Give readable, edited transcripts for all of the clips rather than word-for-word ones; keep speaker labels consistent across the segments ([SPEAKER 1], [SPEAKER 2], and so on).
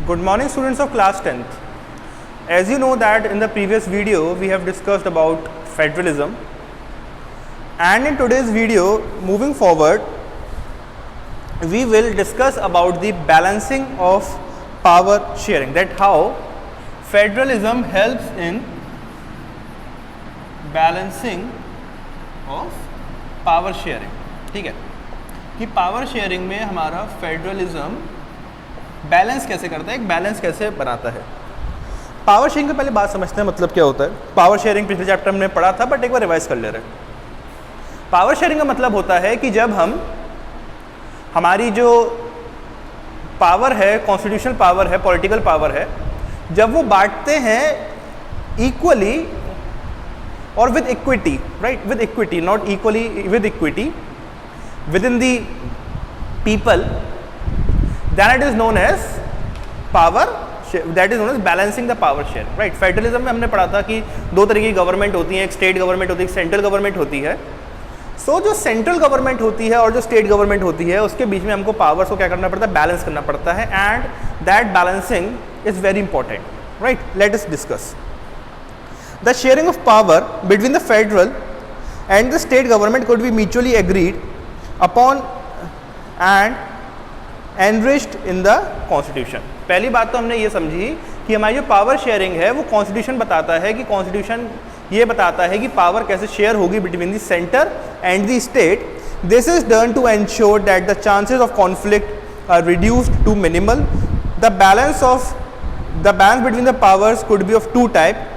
[SPEAKER 1] Good morning, students of class 10th. As you know that in the previous video we have discussed about federalism, and in today's video moving forward we will discuss about the balancing of power sharing, that how federalism helps in balancing of power sharing. ठीक है कि power sharing में हमारा federalism balance कैसे करता है, एक balance कैसे बनाता है। पावर शेयरिंग के पहले बात समझते हैं मतलब क्या होता है। पावर शेयरिंग पिछले चैप्टर में पढ़ा था बट एक बार रिवाइज कर ले रहे हैं। पावर शेयरिंग का मतलब होता है कि जब हम हमारी जो पावर है, कॉन्स्टिट्यूशनल पावर है, पॉलिटिकल पावर है, जब वो बांटते हैं इक्वली और with equity, right, with equity, not equally, with equity within the people, then it is known as power, that is known as balancing the power share, right। Federalism में हमने पढ़ा था कि दो तरीके की गवर्नमेंट होती है, एक स्टेट गवर्नमेंट होती है, एक सेंट्रल गवर्नमेंट होती है। सो जो सेंट्रल गवर्नमेंट होती है और जो स्टेट गवर्नमेंट होती है उसके बीच में हमको पावर्स को क्या करना पड़ता है, बैलेंस करना पड़ता है, and that balancing is very important, right. Let us discuss the sharing of power between the federal and the state government could be mutually agreed upon and enriched in the constitution. पहली बात तो हमने ये समझी कि हमारी जो power sharing है वो कॉन्स्टिट्यूशन बताता है कि कॉन्स्टिट्यूशन ये बताता है कि पावर कैसे शेयर होगी between the centre and the state. This is done to ensure that the chances of conflict are reduced to minimal. The balance between the powers could be of two type,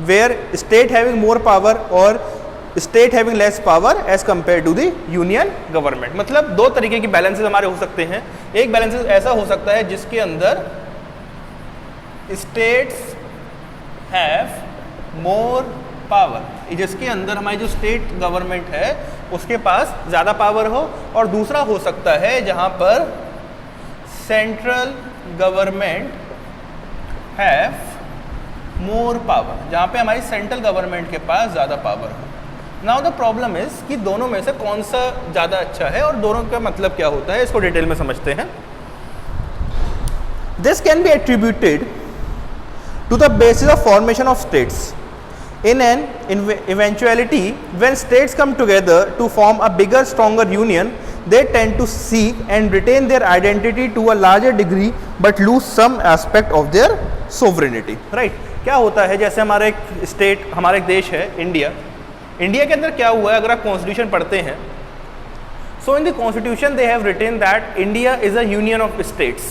[SPEAKER 1] where state having more power और state having less power as compare to the union government. मतलब दो तरीके की balances हमारे हो सकते हैं। एक बैलेंसेस ऐसा हो सकता है जिसके अंदर स्टेट्स हैव मोर पावर, जिसके अंदर हमारी जो स्टेट गवर्नमेंट है उसके पास ज़्यादा पावर हो, और दूसरा हो सकता है जहाँ पर central government have more power, जहाँ पे हमारी सेंट्रल गवर्नमेंट के पास ज़्यादा पावर हो। नाउ द प्रॉब्लम इज कि दोनों में से कौन सा ज़्यादा अच्छा है और दोनों का मतलब क्या होता है, इसको डिटेल में समझते हैं। This can be attributed to the basis of formation of states in an eventuality when states come together to form a bigger stronger union, they tend to seek and retain their identity to a larger degree but lose some aspect of their sovereignty, right। क्या होता है, जैसे हमारा एक state, हमारा एक देश है इंडिया। इंडिया के अंदर क्या हुआ है, अगर आप कॉन्स्टिट्यूशन पढ़ते हैं, so in the constitution they have written that India is a union of states,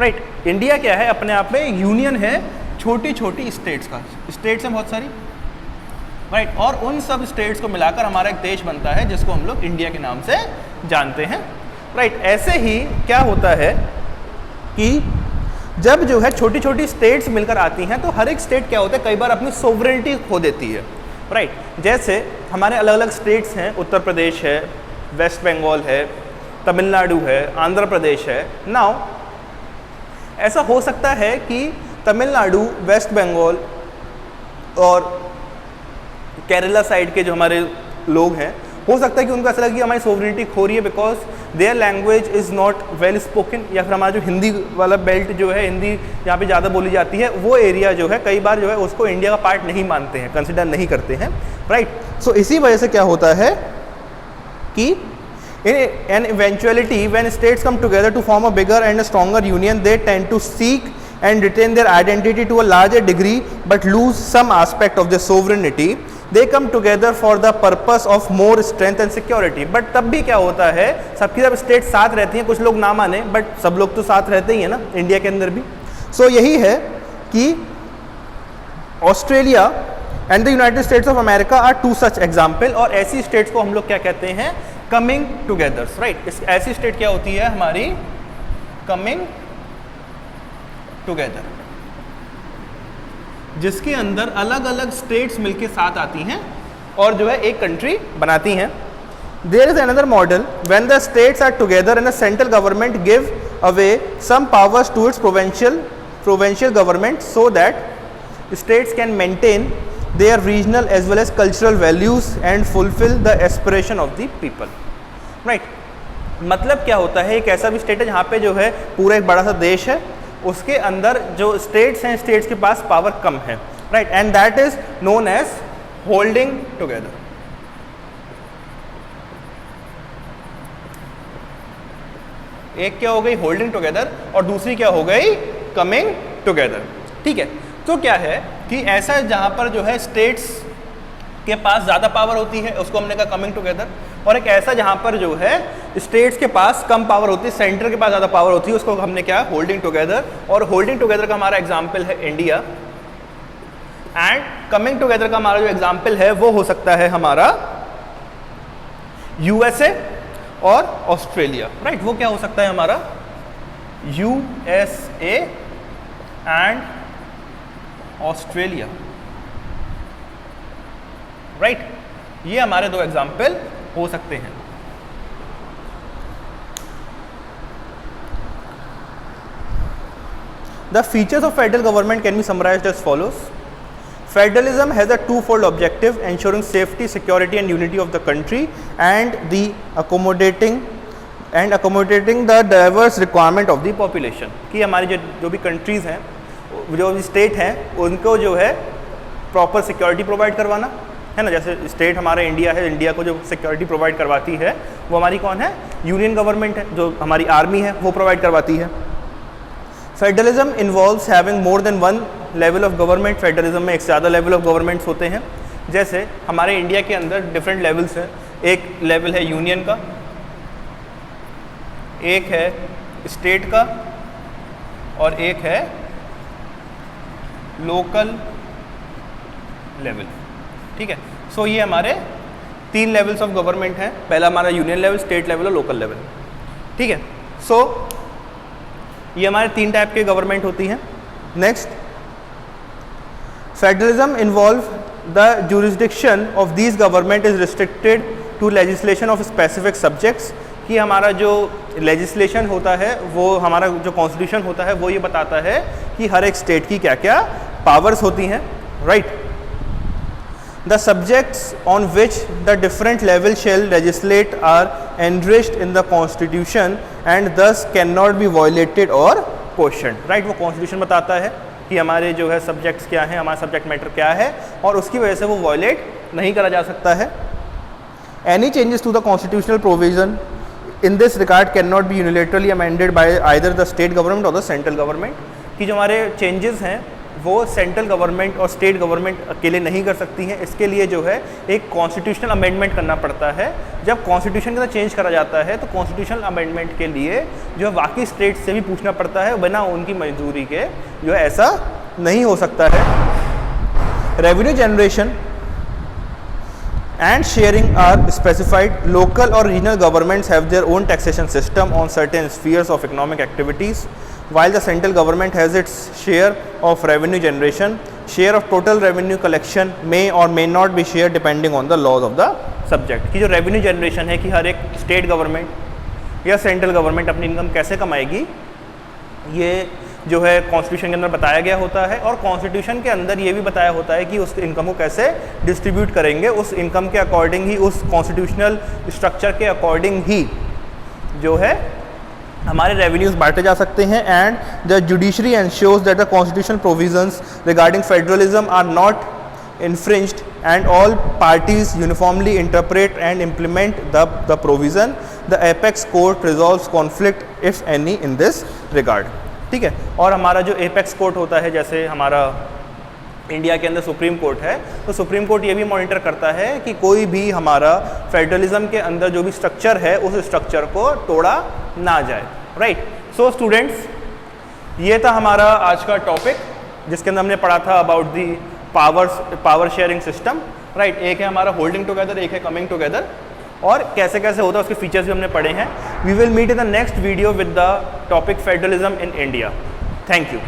[SPEAKER 1] right. India क्या है, अपने आप में यूनियन है छोटी छोटी स्टेट्स का, स्टेट्स हैं बहुत सारी, राइट, और उन सब स्टेट्स को मिलाकर हमारा एक देश बनता है जिसको हम लोग इंडिया के नाम से जानते हैं, राइट। ऐसे ही क्या होता है कि जब जो है छोटी छोटी स्टेट्स मिलकर आती हैं तो हर एक स्टेट क्या होता है, कई बार अपनी सोवरेनिटी खो देती है, राइट। जैसे हमारे अलग अलग स्टेट्स हैं, उत्तर प्रदेश है, वेस्ट बंगाल है, तमिलनाडु है, आंध्र प्रदेश है। नाउ ऐसा हो सकता है कि तमिलनाडु, वेस्ट बंगाल और केरला साइड के जो हमारे लोग हैं, हो सकता है कि उनको ऐसा लगे कि हमारी सोवरेनिटी खो रही है because their language is not well spoken, या फिर हमारा जो हिंदी वाला बेल्ट जो है, हिंदी यहाँ पे ज़्यादा बोली जाती है, वो एरिया जो है कई बार जो है उसको इंडिया का पार्ट नहीं मानते हैं, कंसिडर नहीं करते हैं, राइट। सो इसी वजह से क्या होता है कि in an eventuality when states come together to form a bigger and a stronger union, they tend to seek and retain their identity to a larger degree but lose some aspect of their sovereignty. They come together for the purpose of more strength and security. but तब भी क्या होता है, सबकी सब state साथ रहती हैं, कुछ लोग ना माने बट सब लोग तो साथ रहते ही हैं ना, इंडिया के अंदर भी। सो यही है कि Australia and the United States of America are two such example, और ऐसी स्टेट्स को हम लोग क्या कहते हैं, कमिंग टुगेदर्स, राइट। ऐसी स्टेट क्या होती है हमारी, कमिंग टुगेदर, जिसके अंदर अलग अलग स्टेट्स मिलके साथ आती हैं और जो है एक कंट्री बनाती हैं। There is another model when the states are together and the central government give away some powers to its provincial government so that states can maintain their regional as well as cultural values and fulfill the aspiration of the people, right। मतलब क्या होता है, एक ऐसा भी state है जहाँ पे जो है पूरा एक बड़ा सा देश है, उसके अंदर जो स्टेट्स हैं, स्टेट्स के पास पावर कम है, right, and that is known as holding together. एक क्या हो गई होल्डिंग टुगेदर और दूसरी क्या हो गई कमिंग टुगेदर। ठीक है, तो क्या है कि ऐसा जहां पर जो है स्टेट्स के पास ज़्यादा पावर होती है उसको हमने कहा कमिंग टुगेदर, और एक ऐसा जहां पर जो है स्टेट्स के पास कम पावर होती है, सेंटर के पास ज़्यादा पावर होती है, उसको हमने क्या होल्डिंग टुगेदर। और होल्डिंग टुगेदर का हमारा एग्जाम्पल है इंडिया, एंड कमिंग टुगेदर का हमारा जो एग्जाम्पल है वो हो सकता है हमारा यूएसए और ऑस्ट्रेलिया, राइट। वो क्या हो सकता है हमारा यूएसए एंड ऑस्ट्रेलिया, राइट। ये हमारे दो एग्जाम्पल हो सकते हैं। The features of federal government can be summarized as follows. Federalism has a twofold objective, ensuring safety, security and unity of the country and the accommodating the diverse requirement of the population। कि हमारी जो भी countries हैं, जो भी state हैं, उनको जो है प्रॉपर सिक्योरिटी प्रोवाइड करवाना है ना। जैसे स्टेट हमारा इंडिया है, इंडिया को जो सिक्योरिटी प्रोवाइड करवाती है वो हमारी कौन है, यूनियन गवर्नमेंट है, जो हमारी आर्मी है वो प्रोवाइड करवाती है। Federalism involves having more than one level of government. Federalism में एक से ज़्यादा लेवल ऑफ गवर्नमेंट्स होते हैं। जैसे हमारे इंडिया के अंदर डिफरेंट लेवल्स हैं, एक लेवल है यूनियन का, एक है स्टेट का और एक है लोकल लेवल। ठीक है, सो ये हमारे 3 लेवल्स ऑफ गवर्नमेंट हैं। पहला हमारा यूनियन लेवल, स्टेट लेवल और लोकल लेवल। ठीक है, सो ये हमारे 3 टाइप के गवर्नमेंट होती हैं। Next, federalism involve the jurisdiction of this government is restricted to legislation of specific subjects. कि हमारा जो लेजिस्लेशन होता है, वो हमारा जो कॉन्स्टिट्यूशन होता है वो ये बताता है कि हर एक स्टेट की क्या क्या पावर्स होती हैं, right. The subjects on which the different levels shall legislate are enriched in the constitution and thus cannot be violated or questioned, right। वो कॉन्स्टिट्यूशन बताता है कि हमारे जो है सब्जेक्ट्स क्या हैं, हमारा सब्जेक्ट मैटर क्या है, और उसकी वजह से वो वायलेट नहीं करा जा सकता है। Any changes to the constitutional provision in this regard cannot be unilaterally amended by either the state government or the central government। कि जो हमारे चेंजेस हैं वो सेंट्रल गवर्नमेंट और स्टेट गवर्नमेंट अकेले नहीं कर सकती हैं। इसके लिए जो है एक कॉन्स्टिट्यूशनल अमेंडमेंट करना पड़ता है। जब कॉन्स्टिट्यूशन के अंदर चेंज करा जाता है तो कॉन्स्टिट्यूशनल अमेंडमेंट के लिए जो है बाकी स्टेट से भी पूछना पड़ता है, बिना उनकी मंजूरी के जो है ऐसा नहीं हो सकता है। Revenue generation and sharing are specified. Local or regional governments have their own taxation system on certain spheres of economic activities, while the central government has its share of revenue generation. Share of total revenue collection may or may not be shared depending on the laws of the subject। कि जो revenue generation है कि हर एक state government या central government अपनी income कैसे कमाएगी, ये जो है कॉन्स्टिट्यूशन के अंदर बताया गया होता है। और कॉन्स्टिट्यूशन के अंदर ये भी बताया होता है कि उस इनकम को कैसे डिस्ट्रीब्यूट करेंगे, उस इनकम के अकॉर्डिंग ही, उस कॉन्स्टिट्यूशनल स्ट्रक्चर के अकॉर्डिंग ही जो है हमारे रेवेन्यूज बांटे जा सकते हैं। And the judiciary ensures that the constitutional provisions regarding federalism are not infringed and all parties uniformly interpret and implement the provision. The apex court resolves conflict if any in this regard। ठीक है, और हमारा जो apex court होता है, जैसे हमारा India के अंदर सुप्रीम कोर्ट है, तो सुप्रीम कोर्ट ये भी मॉनिटर करता है कि कोई भी हमारा फेडरलिज्म के अंदर जो भी स्ट्रक्चर है उस स्ट्रक्चर को तोड़ा ना जाए, राइट। सो स्टूडेंट्स, ये था हमारा आज का टॉपिक जिसके अंदर हमने पढ़ा था about the power sharing system, right. एक है हमारा होल्डिंग टुगेदर, एक है कमिंग टुगेदर, और कैसे कैसे होता है उसके फीचर्स भी हमने पढ़े हैं। We will meet in the next video with the topic federalism in India. Thank you.